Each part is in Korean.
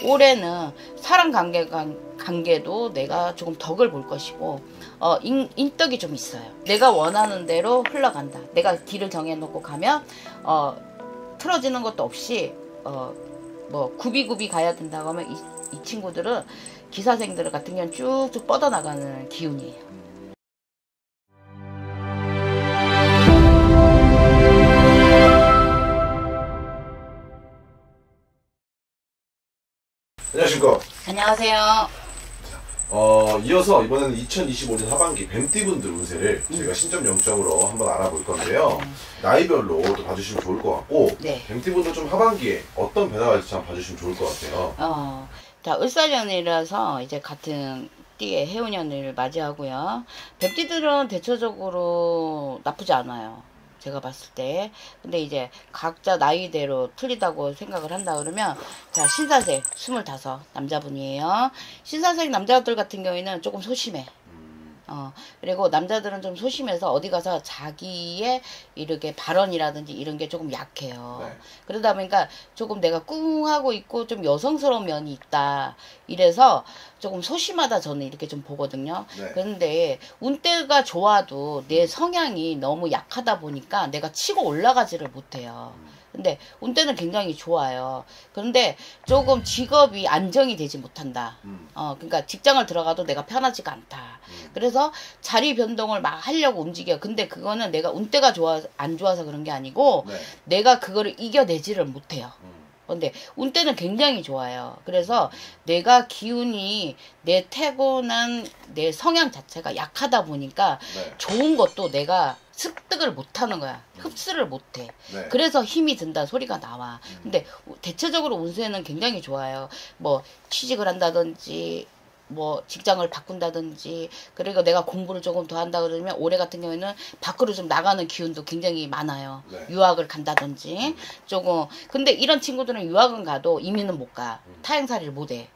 올해는 사람 관계도 내가 조금 덕을 볼 것이고 인덕이 좀 있어요. 내가 원하는 대로 흘러간다. 내가 길을 정해놓고 가면 틀어지는 것도 없이 뭐 굽이굽이 가야 된다고 하면 이 친구들은 기사생들 같은 경우는 쭉쭉 뻗어나가는 기운이에요. 안녕하십니까. 안녕하세요. 이어서 이번에는 2025년 하반기 뱀띠분들 운세를 저희가 신점 영점으로 한번 알아볼 건데요. 나이별로 또 봐주시면 좋을 것 같고, 네. 뱀띠분들 좀 하반기에 어떤 변화가 있을지 한번 봐주시면 좋을 것 같아요. 자, 을사년이라서 이제 같은 띠의 해운년을 맞이하고요. 뱀띠들은 대체적으로 나쁘지 않아요. 제가 봤을 때. 근데 이제 각자 나이대로 틀리다고 생각을 한다 그러면, 자, 신사생 25 남자분이에요. 신사생 남자들 같은 경우에는 조금 소심해. 그리고 남자들은 좀 소심해서 어디 가서 자기의 이렇게 발언이라든지 이런 게 조금 약해요. 네. 그러다 보니까 조금 내가 꿍하고 있고 좀 여성스러운 면이 있다. 이래서 조금 소심하다 저는 이렇게 좀 보거든요. 네. 그런데 운때가 좋아도 내 성향이 너무 약하다 보니까 내가 치고 올라가지를 못해요. 근데 운때는 굉장히 좋아요. 그런데 조금 직업이 안정이 되지 못한다. 그러니까 직장을 들어가도 내가 편하지가 않다. 그래서 자리 변동을 막 하려고 움직여. 근데 그거는 내가 운때가 안 좋아서 그런 게 아니고, 네. 내가 그거를 이겨내지를 못해요. 근데 운때는 굉장히 좋아요. 그래서 내가 기운이 내 타고난 내 성향 자체가 약하다 보니까 네. 좋은 것도 내가 습득을 못하는 거야. 흡수를 못해. 네. 그래서 힘이 든다 소리가 나와. 근데 대체적으로 운세는 굉장히 좋아요. 뭐 취직을 한다든지 뭐 직장을 바꾼다든지, 그리고 내가 공부를 조금 더 한다 그러면 올해 같은 경우에는 밖으로 좀 나가는 기운도 굉장히 많아요. 네. 유학을 간다든지 조금. 근데 이런 친구들은 유학은 가도 이민은 못 가. 타향살이를 못 해.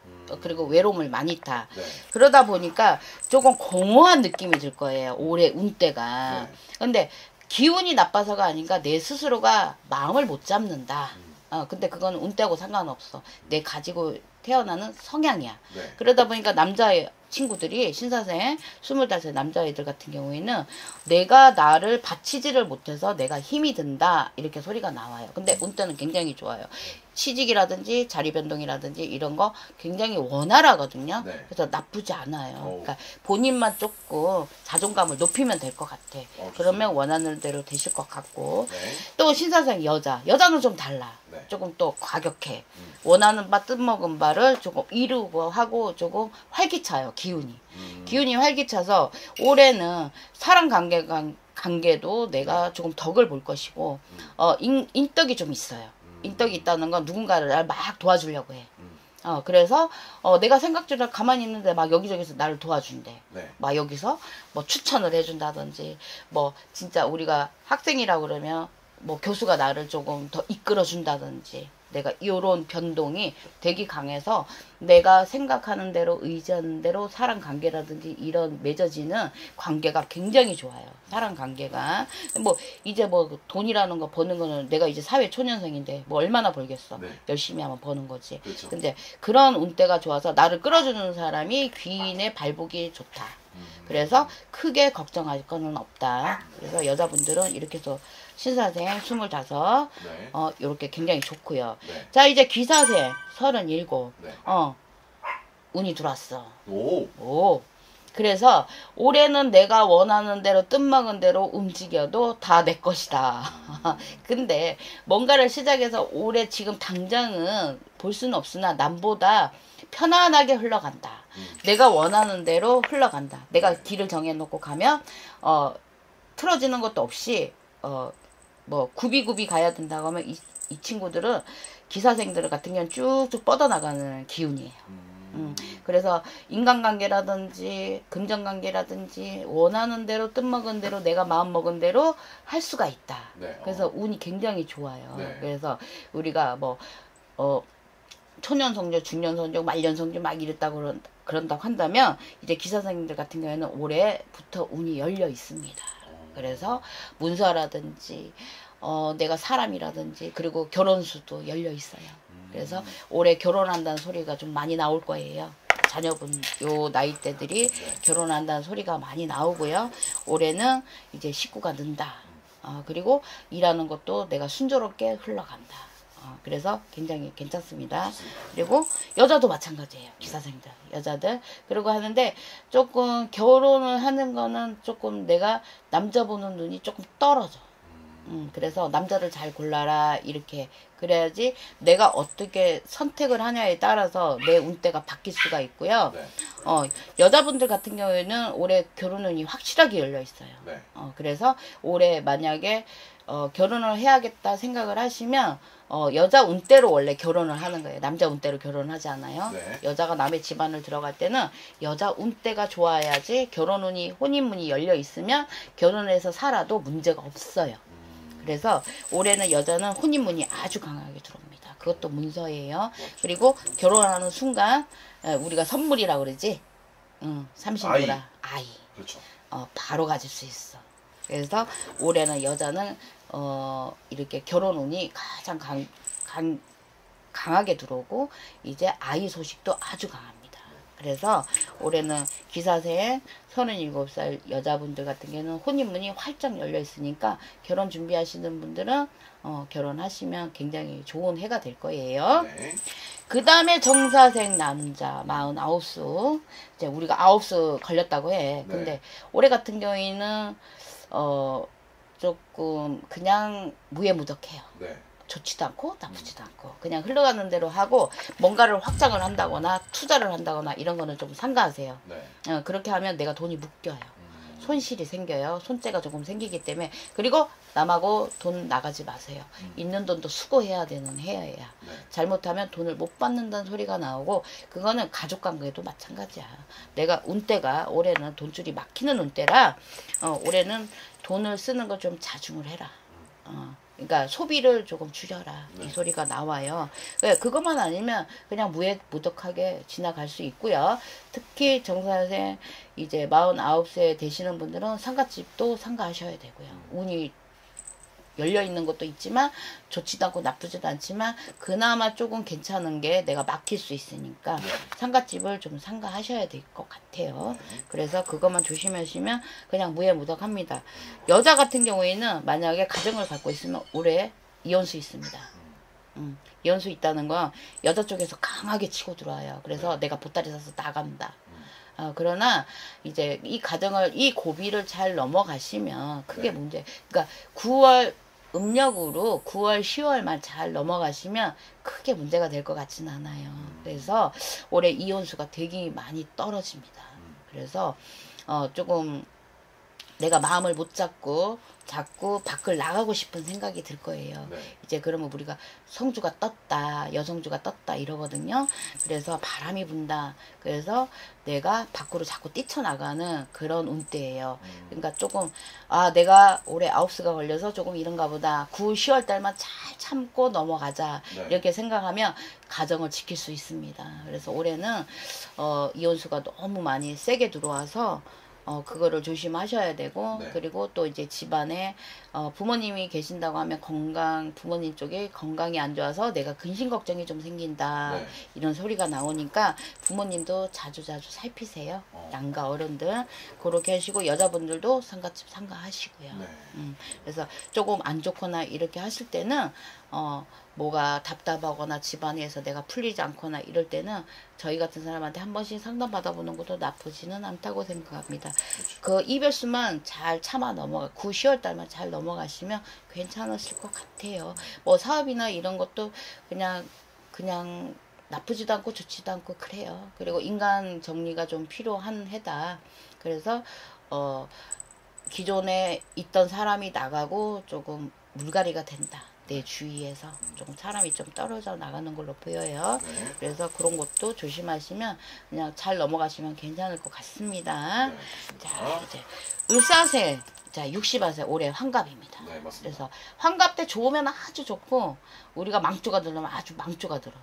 그리고 외로움을 많이 타. 네. 그러다 보니까 조금 공허한 느낌이 들 거예요. 올해 운때가. 네. 근데 기운이 나빠서가 아닌가, 내 스스로가 마음을 못 잡는다. 근데 그건 운때하고 상관없어. 내 가지고 태어나는 성향이야. 네. 그러다 보니까 남자 친구들이 신사생 25살 남자애들 같은 경우에는 내가 나를 바치지를 못해서 내가 힘이 든다 이렇게 소리가 나와요. 근데 운때는 굉장히 좋아요. 취직이라든지 자리 변동이라든지 이런 거 굉장히 원활하거든요. 네. 그래서 나쁘지 않아요. 그러니까 본인만 조금 자존감을 높이면 될 것 같아. 그러면 원하는 대로 되실 것 같고. 네. 또 신사생 여자는 좀 달라. 네. 조금 또 과격해. 원하는 바 뜻먹은 바를 조금 이루고 하고 조금 활기차요. 기운이 활기차서 올해는 사람 관계도 내가 조금 덕을 볼 것이고, 인덕이 좀 있어요. 인덕이 있다는 건 누군가를 날 막 도와주려고 해. 그래서 내가 생각지를 가만히 있는데 막 여기저기서 나를 도와준대. 네. 막 여기서 뭐 추천을 해준다든지, 뭐 진짜 우리가 학생이라 그러면 뭐 교수가 나를 조금 더 이끌어 준다든지, 내가 이런 변동이 되게 강해서 내가 생각하는 대로 의지하는 대로 사람 관계라든지 이런 맺어지는 관계가 굉장히 좋아요. 사람 관계가 뭐 이제 뭐 돈이라는 거 버는 거는 내가 이제 사회 초년생인데 뭐 얼마나 벌겠어. 네. 열심히 하면 버는 거지. 그렇죠. 근데 그런 운때가 좋아서 나를 끌어주는 사람이 귀인의 발복이 좋다. 그래서 크게 걱정할 거는 없다. 그래서 여자분들은 이렇게 해서 신사생 25, 네. 요렇게 굉장히 좋고요. 네. 자, 이제 귀사생 37, 네. 운이 들어왔어. 오. 그래서 올해는 내가 원하는 대로 뜻먹은 대로 움직여도 다 내 것이다. 근데 뭔가를 시작해서 올해 지금 당장은 볼 수는 없으나 남보다 편안하게 흘러간다. 내가 원하는 대로 흘러간다. 내가 길을 정해놓고 가면 틀어지는 것도 없이 뭐 굽이굽이 가야 된다고 하면 이 친구들은 기사생들 같은 경우는 쭉쭉 뻗어나가는 기운이에요. 그래서 인간관계라든지 금전관계라든지 원하는 대로 뜻먹은 대로 내가 마음먹은 대로 할 수가 있다. 네. 그래서 운이 굉장히 좋아요. 네. 그래서 우리가 뭐 초년성조, 중년성조, 말년성조 막 이랬다고 그런다고 한다면 이제 기사생들 같은 경우에는 올해부터 운이 열려 있습니다. 그래서 문서라든지 내가 사람이라든지 그리고 결혼수도 열려 있어요. 그래서 올해 결혼한다는 소리가 좀 많이 나올 거예요. 자녀분 요 나이대들이 결혼한다는 소리가 많이 나오고요. 올해는 이제 식구가 는다. 그리고 일하는 것도 내가 순조롭게 흘러간다. 그래서 굉장히 괜찮습니다. 그리고 여자도 마찬가지예요. 기사생들, 여자들. 그리고 하는데 조금 결혼을 하는 거는 조금 내가 남자 보는 눈이 조금 떨어져. 그래서 남자를 잘 골라라 이렇게 그래야지 내가 어떻게 선택을 하냐에 따라서 내 운대가 바뀔 수가 있고요. 네. 여자분들 같은 경우에는 올해 결혼운이 확실하게 열려 있어요. 네. 그래서 올해 만약에 결혼을 해야겠다 생각을 하시면 여자 운대로 원래 결혼을 하는 거예요. 남자 운대로 결혼을 하지 않아요. 네. 여자가 남의 집안을 들어갈 때는 여자 운대가 좋아야지 결혼운이 혼인문이 열려 있으면 결혼해서 살아도 문제가 없어요. 그래서 올해는 여자는 혼인문이 아주 강하게 들어옵니다. 그것도 문서예요. 그리고 결혼하는 순간 우리가 선물이라고 그러지. 30도라 아이. 그렇죠. 바로 가질 수 있어. 그래서 올해는 여자는 이렇게 결혼운이 가장 강하게 들어오고 이제 아이 소식도 아주 강합니다. 그래서 올해는 기사생 37살 여자분들 같은 경우는 혼인문이 활짝 열려 있으니까 결혼 준비하시는 분들은 결혼하시면 굉장히 좋은 해가 될 거예요. 네. 그 다음에 정사생 남자 49수 이제 우리가 9수 걸렸다고 해. 네. 근데 올해 같은 경우에는 조금 그냥 무예무덕해요. 네. 좋지도 않고 나쁘지도 않고 그냥 흘러가는 대로 하고 뭔가를 확장을 한다거나 투자를 한다거나 이런 거는 좀 삼가하세요. 네. 그렇게 하면 내가 돈이 묶여요. 손실이 생겨요. 손재가 조금 생기기 때문에. 그리고 남하고 돈 나가지 마세요. 있는 돈도 수고해야 되는 해야. 네. 잘못하면 돈을 못 받는다는 소리가 나오고 그거는 가족관계도 마찬가지야. 내가 운대가 올해는 돈줄이 막히는 운대라 올해는 돈을 쓰는 걸 좀 자중을 해라. 그러니까 소비를 조금 줄여라. 네. 이 소리가 나와요. 그것만 아니면 그냥 무해무덕하게 지나갈 수 있고요. 특히 정사생 이제 49세 되시는 분들은 상가집도 상가하셔야 되고요. 운이 열려있는 것도 있지만 좋지도 않고 나쁘지도 않지만 그나마 조금 괜찮은 게 내가 막힐 수 있으니까 상가집을 좀 상가하셔야 될 것 같아요. 그래서 그것만 조심하시면 그냥 무해무덕합니다. 여자 같은 경우에는 만약에 가정을 갖고 있으면 올해 이혼수 있습니다. 이혼수 있다는 건 여자 쪽에서 강하게 치고 들어와요. 그래서 내가 보따리 사서 나간다. 그러나 이제 이 가정을 이 고비를 잘 넘어가시면 크게 문제. 그러니까 9월 음력으로 9월 10월만 잘 넘어가시면 크게 문제가 될 것 같지는 않아요. 그래서 올해 이혼수가 되게 많이 떨어집니다. 그래서 조금 내가 마음을 못 잡고 자꾸 밖을 나가고 싶은 생각이 들 거예요. 네. 이제 그러면 우리가 성주가 떴다, 여성주가 떴다 이러거든요. 그래서 바람이 분다. 그래서 내가 밖으로 자꾸 뛰쳐나가는 그런 운대예요. 그러니까 조금 내가 올해 9수가 걸려서 조금 이런가 보다. 9, 10월 달만 잘 참고 넘어가자. 네. 이렇게 생각하면 가정을 지킬 수 있습니다. 그래서 올해는 이혼수가 너무 많이 세게 들어와서 그거를 조심하셔야 되고, 네. 그리고 또 이제 집안에, 부모님이 계신다고 하면 부모님 쪽에 건강이 안 좋아서 내가 근심 걱정이 좀 생긴다. 네. 이런 소리가 나오니까 부모님도 자주자주 살피세요. 양가 어른들. 그렇게 하시고, 여자분들도 상가집 상가하시고요. 네. 그래서 조금 안 좋거나 이렇게 하실 때는, 뭐가 답답하거나 집안에서 내가 풀리지 않거나 이럴 때는 저희 같은 사람한테 한 번씩 상담 받아보는 것도 나쁘지는 않다고 생각합니다. 그 이별수만 잘 참아 9, 10월 달만 잘 넘어가시면 괜찮으실 것 같아요. 뭐 사업이나 이런 것도 그냥 나쁘지도 않고 좋지도 않고 그래요. 그리고 인간 정리가 좀 필요한 해다. 그래서 기존에 있던 사람이 나가고 조금 물갈이가 된다. 내 주위에서 좀 사람이 좀 떨어져 나가는 걸로 보여요. 네. 그래서 그런 것도 조심하시면 그냥 잘 넘어가시면 괜찮을 것 같습니다. 네, 자, 이제 을사생. 자, 60세 올해 환갑입니다. 네, 맞습니다. 그래서 환갑 때 좋으면 아주 좋고 우리가 망조가 들려면 아주 망조가 들어.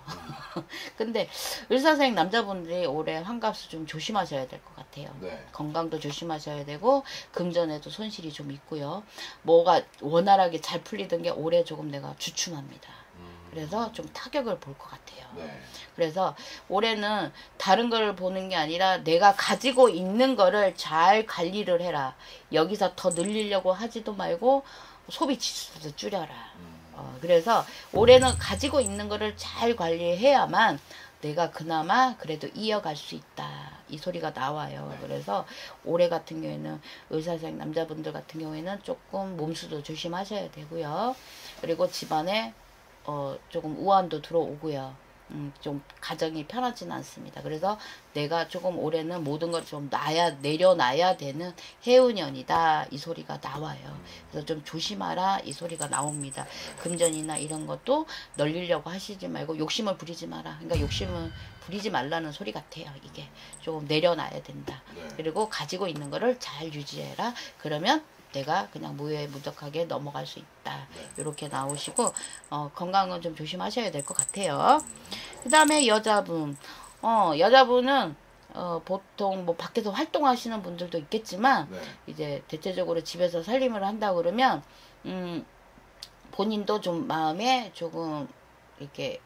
근데 을사생 남자분들이 올해 환갑수 좀 조심하셔야 될 것 같아요. 네. 건강도 조심하셔야 되고 금전에도 손실이 좀 있고요. 뭐가 원활하게 잘 풀리던 게 올해 조금 내가 주춤합니다. 그래서 좀 타격을 볼 것 같아요. 네. 그래서 올해는 다른 걸 보는 게 아니라 내가 가지고 있는 거를 잘 관리를 해라. 여기서 더 늘리려고 하지도 말고 소비 지수도 줄여라. 그래서 올해는 가지고 있는 거를 잘 관리해야만 내가 그나마 그래도 이어갈 수 있다. 이 소리가 나와요. 네. 그래서 올해 같은 경우에는 의사생 남자분들 같은 경우에는 조금 몸수도 조심하셔야 되고요. 그리고 집안에 조금 우환도 들어오고요. 좀 가정이 편하진 않습니다. 그래서 내가 조금 올해는 모든 걸 좀 내려놔야 되는 해운년이다. 이 소리가 나와요. 그래서 좀 조심하라. 이 소리가 나옵니다. 금전이나 이런 것도 널리려고 하시지 말고 욕심을 부리지 마라. 그러니까 욕심을 부리지 말라는 소리 같아요. 이게 조금 내려놔야 된다. 네. 그리고 가지고 있는 거를 잘 유지해라. 그러면 내가 그냥 무해무덕하게 넘어갈 수 있다. 네. 이렇게 나오시고 건강은 좀 조심하셔야 될 것 같아요. 그 다음에 여자분. 여자분은 보통 뭐 밖에서 활동하시는 분들도 있겠지만 네. 이제 대체적으로 집에서 살림을 한다 그러면 본인도 좀 마음에 조금 이렇게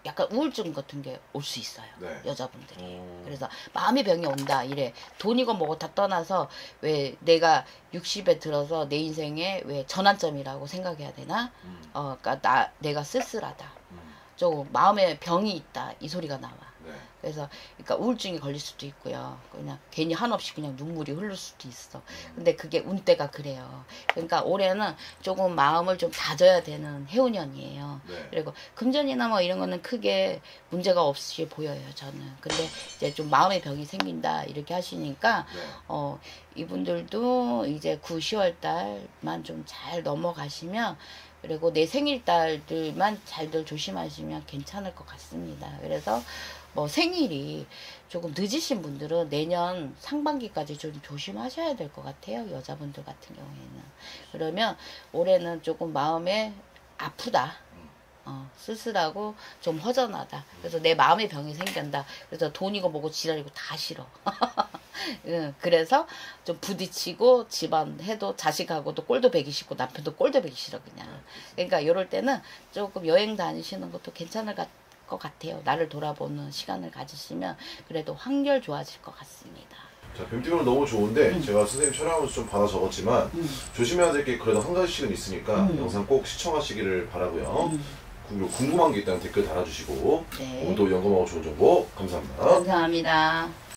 약간 우울증 같은 게 올 수 있어요. 네. 여자분들이. 그래서 마음의 병이 온다. 이래. 돈이고 뭐고 다 떠나서 왜 내가 60에 들어서 내 인생에 왜 전환점이라고 생각해야 되나? 그러니까 내가 쓸쓸하다. 조금 마음에 병이 있다. 이 소리가 나와. 네. 그래서 그러니까 우울증이 걸릴 수도 있고요. 그냥 괜히 한없이 그냥 눈물이 흐를 수도 있어. 근데 그게 운때가 그래요. 그러니까 올해는 조금 마음을 좀 다져야 되는 해운년이에요. 네. 그리고 금전이나 뭐 이런 거는 크게 문제가 없이 보여요, 저는. 근데 이제 좀 마음의 병이 생긴다 이렇게 하시니까 네. 이분들도 이제 9, 10월 달만 좀 잘 넘어가시면 그리고 내 생일달들만 잘들 조심하시면 괜찮을 것 같습니다. 그래서 뭐 생일이 조금 늦으신 분들은 내년 상반기까지 좀 조심하셔야 될 것 같아요. 여자분들 같은 경우에는. 그러면 올해는 조금 마음에 아프다. 쓸쓸하고 좀 허전하다. 그래서 내 마음의 병이 생긴다. 그래서 돈이고 뭐고 지랄이고 다 싫어. 그래서 좀 부딪히고 집안 해도 자식하고도 꼴도 배기 싫고 남편도 꼴도 배기 싫어 그냥. 그러니까 이럴 때는 조금 여행 다니시는 것도 괜찮을 것 같아요. 나를 돌아보는 시간을 가지시면 그래도 한결 좋아질 것 같습니다. 자, 뱀띠는 너무 좋은데 제가 선생님 촬영하면서 좀 받아 적었지만 조심해야 될 게 그래도 한 가지씩은 있으니까 영상 꼭 시청하시기를 바라고요. 그리고 궁금한 게 있다면 댓글 달아주시고 네. 오늘도 영감하고 좋은 정보 감사합니다. 감사합니다.